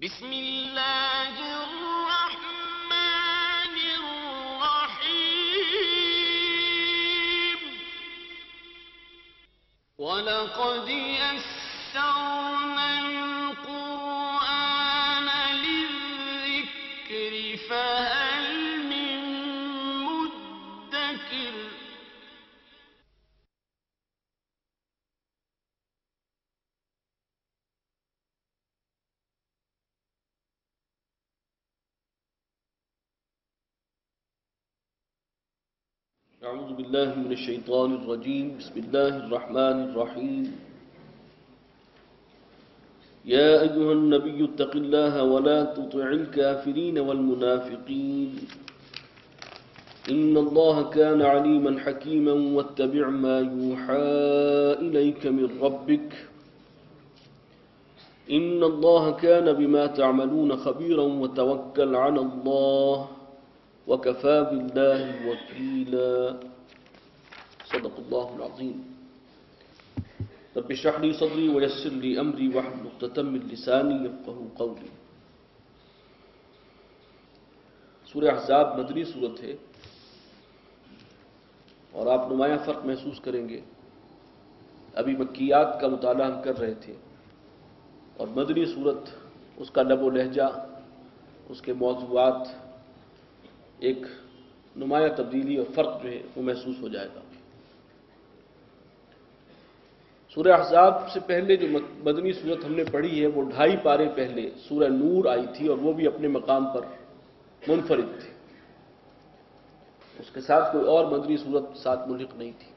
بسم اللہ الرحمن الرحیم وَلَقَدْ يَسَّرْنَا الْقُرْآنَ لِلذِّكْرِ فَهَلْ مِن مُّدَّكِرٍ اعوذ باللہ من الشیطان الرجیم بسم اللہ الرحمن الرحیم یا ایہا النبی اتق اللہ ولا تطع الكافرین والمنافقین ان اللہ كان علیما حکیما واتبع ما یوحى الیک من ربک ان اللہ كان بما تعملون خبیرا وتوکل علی اللہ وَكَفَى بِاللَّهِ وَكِيلًا صدق اللہ العظیم رب اشرح لي صدری ويسر لي امری واحلل عقدۃ من لسانی یفقہوا قولی۔ سورہ احزاب مدنی سورت ہے اور آپ نمایاں فرق محسوس کریں گے۔ ابھی مکیات کا مطالعہ ہم کر رہے تھے اور مدنی سورت اس کا لب و لہجہ، اس کے موضوعات، ایک نمایاں تبدیلی اور فرق جو ہے وہ محسوس ہو جائے گا۔ سورہ احزاب سے پہلے جو مدنی صورت ہم نے پڑھی ہے وہ 2.5 پارے پہلے سورہ نور آئی تھی اور وہ بھی اپنے مقام پر منفرد تھی، اس کے ساتھ کوئی اور مدنی صورت ساتھ ملحق نہیں تھی۔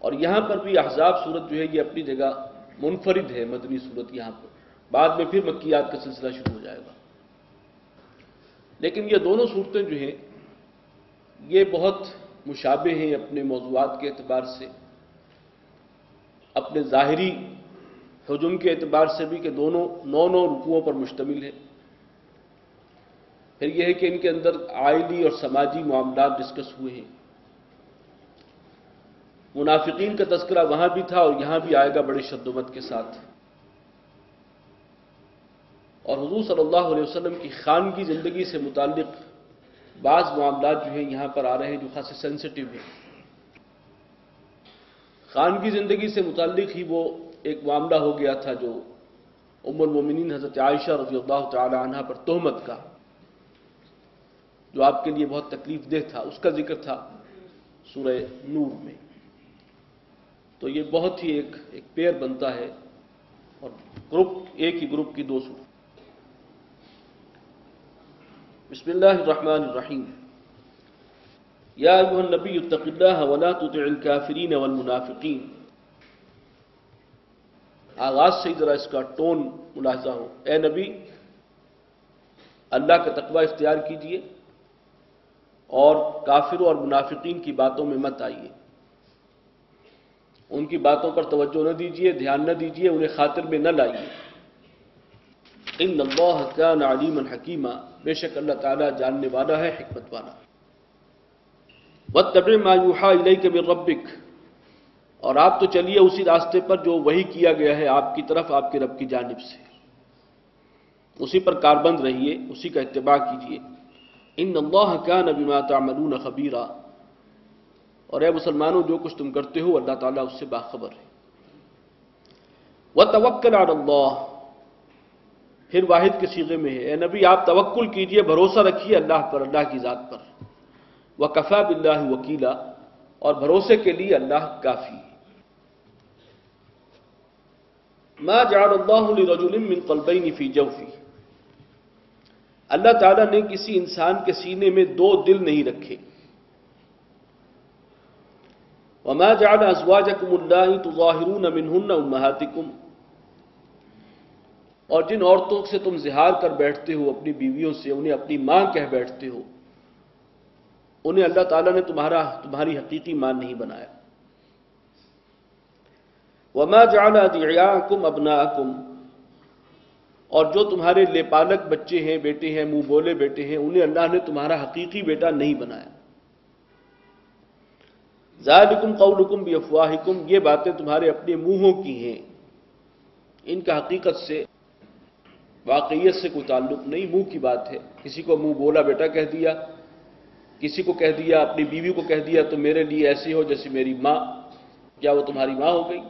اور یہاں پر بھی احزاب صورت جو ہے یہ اپنی جگہ منفرد ہے مدنی صورت، یہاں پر بعد میں پھر مکیات کا سلسلہ شروع ہو جائے گا۔ لیکن یہ دونوں صورتیں جو ہیں یہ بہت مشابہ ہیں اپنے موضوعات کے اعتبار سے، اپنے ظاہری حجم کے اعتبار سے بھی کہ دونوں 9 رکوعوں پر مشتمل ہیں۔ پھر یہ ہے کہ ان کے اندر عائلی اور سماجی معاملات ڈسکس ہوئے ہیں۔ منافقین کا تذکرہ وہاں بھی تھا اور یہاں بھی آئے گا بڑے شدت کے ساتھ، اور حضور صلی اللہ علیہ وسلم کی خانگی زندگی سے متعلق بعض معاملات جو ہیں یہاں پر آ رہے ہیں جو خاصے سینسٹیو ہیں۔ خانگی زندگی سے متعلق ہی وہ ایک معاملہ ہو گیا تھا جو ام المومنین حضرت عائشہ رضی اللہ تعالی عنہا پر تہمت کا، جو آپ کے لیے بہت تکلیف دہ تھا، اس کا ذکر تھا سورہ نور میں۔ تو یہ بہت ہی ایک پیر بنتا ہے اور گروپ ایک ہی گروپ کی 2 صورت۔ بسم اللہ الرحمن الرحیم یا ایھا النبی اتق اللہ ولا تطع الکافرین والمنافقین۔ آغاز سے ہی ذرا اس کا ٹون ملاحظہ ہو، اے نبی اللہ کا تقوی اختیار کیجئے اور کافروں اور منافقین کی باتوں میں مت آئیے، ان کی باتوں پر توجہ نہ دیجئے، دھیان نہ دیجئے، انہیں خاطر میں نہ لائیے۔ ان اللہ کان علیما حکیما، بے شک اللہ تعالیٰ جاننے والا ہے، حکمت والا۔ واتبع ما یوحی الیک من ربک، اور آپ تو چلیے اسی راستے پر جو وحی کیا گیا ہے آپ کی طرف آپ کے رب کی جانب سے، اسی پر کاربند رہیے، اسی کا اتباع کیجیے۔ ان اللہ کان بما تعملون خبیرا، اور اے مسلمانوں جو کچھ تم کرتے ہو اللہ تعالیٰ اس سے باخبر ہے۔ وتوکل علی اللہ، پھر واحد کے صیغے میں ہے، اے نبی آپ توکل کیجئے، بھروسہ رکھیے اللہ پر، اللہ کی ذات پر۔ وَكَفَى بِاللَّهِ وَكِيلًا، اور بھروسے کے لیے اللہ کافی ہے۔ مَا جَعَلَ اللَّهُ لِرَجُلٍ مِّن قَلْبَيْنِ فِي جَوْفِهِ، اللہ تعالیٰ نے کسی انسان کے سینے میں 2 دل نہیں رکھے۔ وَمَا جَعَلَ أَزْوَاجَكُمُ اللَّاتِي تُظَاهِرُونَ مِنْهُنَّ أُمَّهَاتِكُمْ، اور جن عورتوں سے تم زہار کر بیٹھتے ہو اپنی بیویوں سے، انہیں اپنی ماں کہہ بیٹھتے ہو، انہیں اللہ تعالیٰ نے تمہاری حقیقی ماں نہیں بنایا۔ وَمَا جَعَلَ أَدْعِيَاءَكُمْ أَبْنَاءَكُمْ، اور جو تمہارے لے پالک بچے ہیں، بیٹے ہیں، منہ بولے بیٹے ہیں، انہیں اللہ نے تمہارا حقیقی بیٹا نہیں بنایا۔ ذَلِكُمْ قَوْلُكُمْ بِأَفْوَاهِكُمْ، یہ باتیں تمہارے اپنے منہوں کی ہیں، ان کا حقیقت سے واقعیت سے کوئی تعلق نہیں، منہ کی بات ہے۔ کسی کو منہ بولا بیٹا کہہ دیا، کسی کو کہہ دیا، اپنی بیوی کو کہہ دیا تو میرے لیے ایسی ہو جیسے میری ماں، کیا وہ تمہاری ماں ہو گئی؟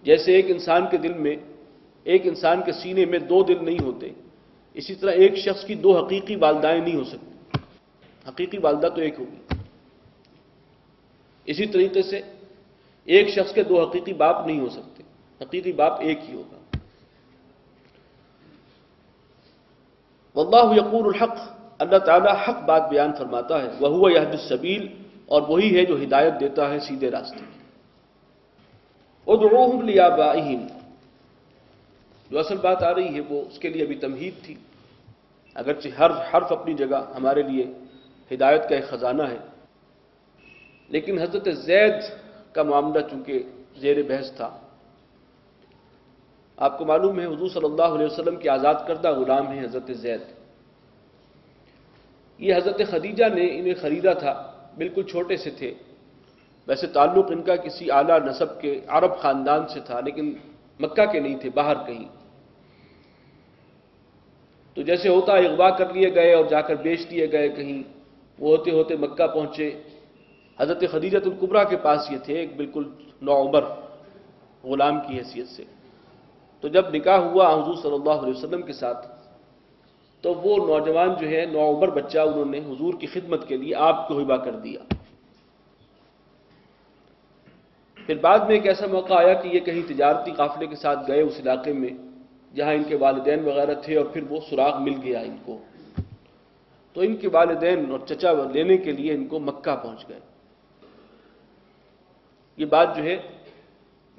جیسے ایک انسان کے دل میں، ایک انسان کے سینے میں دو دل نہیں ہوتے، اسی طرح ایک شخص کی دو حقیقی والدائیں نہیں ہو سکتی، حقیقی والدہ تو ایک ہوگی۔ اسی طریقے سے ایک شخص کے دو حقیقی باپ نہیں ہو سکتے، حقیقی باپ ایک ہی ہوگا۔ واللہ یقول الحق، اللہ تعالیٰ حق بات بیان فرماتا ہے، وہو یہدی السبیل، اور وہی ہے جو ہدایت دیتا ہے سیدھے راستے کی۔ ادعوہم لآبائہم، جو اصل بات آ رہی ہے وہ اس کے لیے ابھی تمہید تھی، اگرچہ ہر حرف اپنی جگہ ہمارے لیے ہدایت کا ایک خزانہ ہے، لیکن حضرت زید کا معاملہ چونکہ زیر بحث تھا۔ آپ کو معلوم ہے حضور صلی اللہ علیہ وسلم کے آزاد کردہ غلام ہیں حضرت زید۔ یہ حضرت خدیجہ نے انہیں خریدا تھا، بالکل چھوٹے سے تھے، ویسے تعلق ان کا کسی اعلیٰ نسب کے عرب خاندان سے تھا، لیکن مکہ کے نہیں تھے، باہر کہیں۔ تو جیسے ہوتا اغوا کر لیے گئے اور جا کر بیچ دیے گئے کہیں، وہ ہوتے ہوتے مکہ پہنچے۔ حضرت خدیجہ الکبریٰ کے پاس یہ تھے، ایک بالکل نوعمر غلام کی حیثیت سے۔ تو جب نکاح ہوا حضور صلی اللہ علیہ وسلم کے ساتھ، تو وہ نوجوان جو ہے نوعمر بچہ انہوں نے حضور کی خدمت کے لیے آپ کو ہبہ کر دیا۔ پھر بعد میں ایک ایسا موقع آیا کہ یہ کہیں تجارتی قافلے کے ساتھ گئے اس علاقے میں جہاں ان کے والدین وغیرہ تھے، اور پھر وہ سراغ مل گیا ان کو، تو ان کے والدین اور چچا لینے کے لیے ان کو مکہ پہنچ گئے۔ یہ بات جو ہے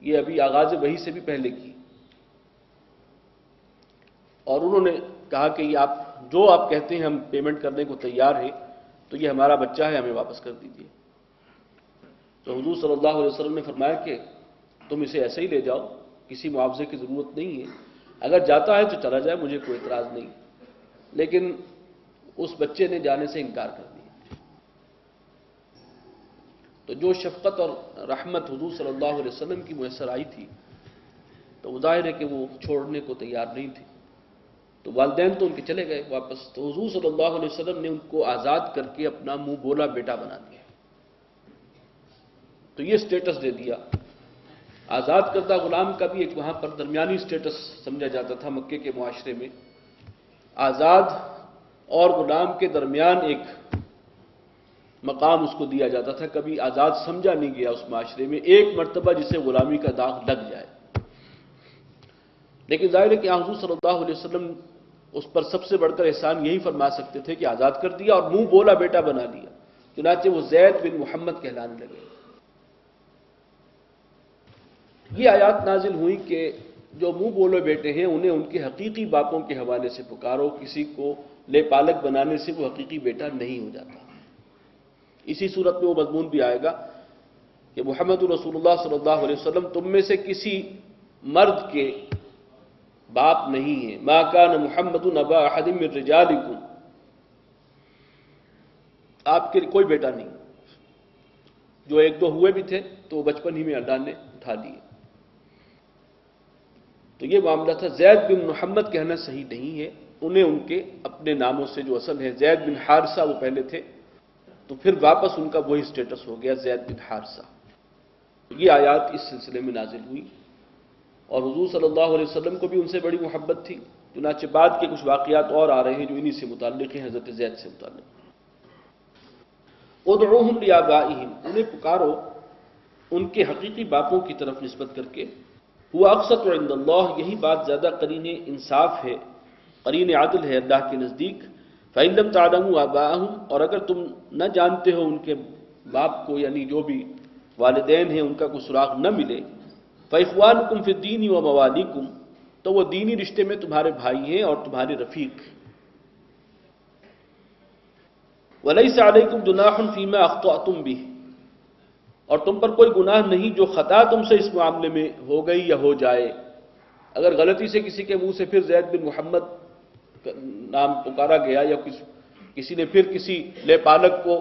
یہ ابھی آغاز وحی سے بھی پہلے کی، اور انہوں نے کہا کہ یہ جو آپ کہتے ہیں ہم پیمنٹ کرنے کو تیار ہیں، تو یہ ہمارا بچہ ہے، ہمیں واپس کر دیجیے۔ تو حضور صلی اللہ علیہ وسلم نے فرمایا کہ تم اسے ایسے ہی لے جاؤ، کسی معاوضے کی ضرورت نہیں ہے، اگر جاتا ہے تو چلا جائے، مجھے کوئی اعتراض نہیں۔ لیکن اس بچے نے جانے سے انکار کر دیا۔ تو جو شفقت اور رحمت حضور صلی اللہ علیہ وسلم کی میسر آئی تھی، تو وہ ظاہر ہے کہ وہ چھوڑنے کو تیار نہیں تھے۔ تو والدین تو ان کے چلے گئے واپس، تو حضور صلی اللہ علیہ وسلم نے ان کو آزاد کر کے اپنا منہ بولا بیٹا بنا دیا۔ تو یہ سٹیٹس دے دیا۔ آزاد کردہ غلام کا بھی ایک وہاں پر درمیانی سٹیٹس سمجھا جاتا تھا مکے کے معاشرے میں، آزاد اور غلام کے درمیان ایک مقام اس کو دیا جاتا تھا، کبھی آزاد سمجھا نہیں گیا اس معاشرے میں، ایک مرتبہ جسے غلامی کا داغ لگ جائے۔ لیکن ظاہر ہے کہ حضور صلی اللہ علیہ وسلم اس پر سب سے بڑھ کر احسان یہی فرما سکتے تھے کہ آزاد کر دیا اور منہ بولا بیٹا بنا دیا، چنانچہ وہ زید بن محمد کہلانے لگے۔ یہ آیات نازل ہوئی کہ جو منہ بولے بیٹے ہیں انہیں ان کے حقیقی باپوں کے حوالے سے پکارو، کسی کو لے پالک بنانے سے وہ حقیقی بیٹا نہیں ہو جاتا۔ اسی صورت میں وہ مضمون بھی آئے گا کہ محمد رسول اللہ صلی اللہ علیہ وسلم تم میں سے کسی مرد کے باپ نہیں ہیں، ما کان محمد ابا احد من رجالکم، آپ کے کوئی بیٹا نہیں۔ جو ایک دو ہوئے بھی تھے تو وہ بچپن ہی میں اللہ نے اٹھا لیے۔ تو یہ معاملہ تھا۔ زید بن محمد کہنا صحیح نہیں ہے، انہیں ان کے اپنے ناموں سے جو اصل ہے، زید بن حارثہ وہ پہلے تھے، تو پھر واپس ان کا وہی سٹیٹس ہو گیا زید بن حارثہ۔ یہ آیات اس سلسلے میں نازل ہوئی، اور حضور صلی اللہ علیہ وسلم کو بھی ان سے بڑی محبت تھی، چنانچہ بعد کے کچھ واقعات اور آ رہے ہیں جو انہی سے متعلق ہیں، حضرت زید سے متعلق۔ ادعوہم لآبائہم، انہیں پکارو ان کے حقیقی باپوں کی طرف نسبت کر کے، ہوا اقسط عند اللہ، یہی بات زیادہ قرین انصاف ہے، قرین عدل ہے اللہ کے نزدیک۔ فإن لم تعلموا آباءهم، اور اگر تم نہ جانتے ہو ان کے باپ کو، یعنی جو بھی والدین ہیں ان کا کوئی سراغ نہ ملے، فإخوانكم في الدین وموالیکم، تو وہ دینی رشتے میں تمہارے بھائی ہیں اور تمہارے رفیق۔ وَلَيْسَ عَلَيْكُمْ جُنَاحٌ فِيمَا أَخْطَأْتُمْ بِهِ، اور تم پر کوئی گناہ نہیں جو خطا تم سے اس معاملے میں ہو گئی یا ہو جائے۔ اگر غلطی سے کسی کے منہ سے پھر زید بن محمد نام پکارا گیا، یا کسی نے پھر کسی لے پالک کو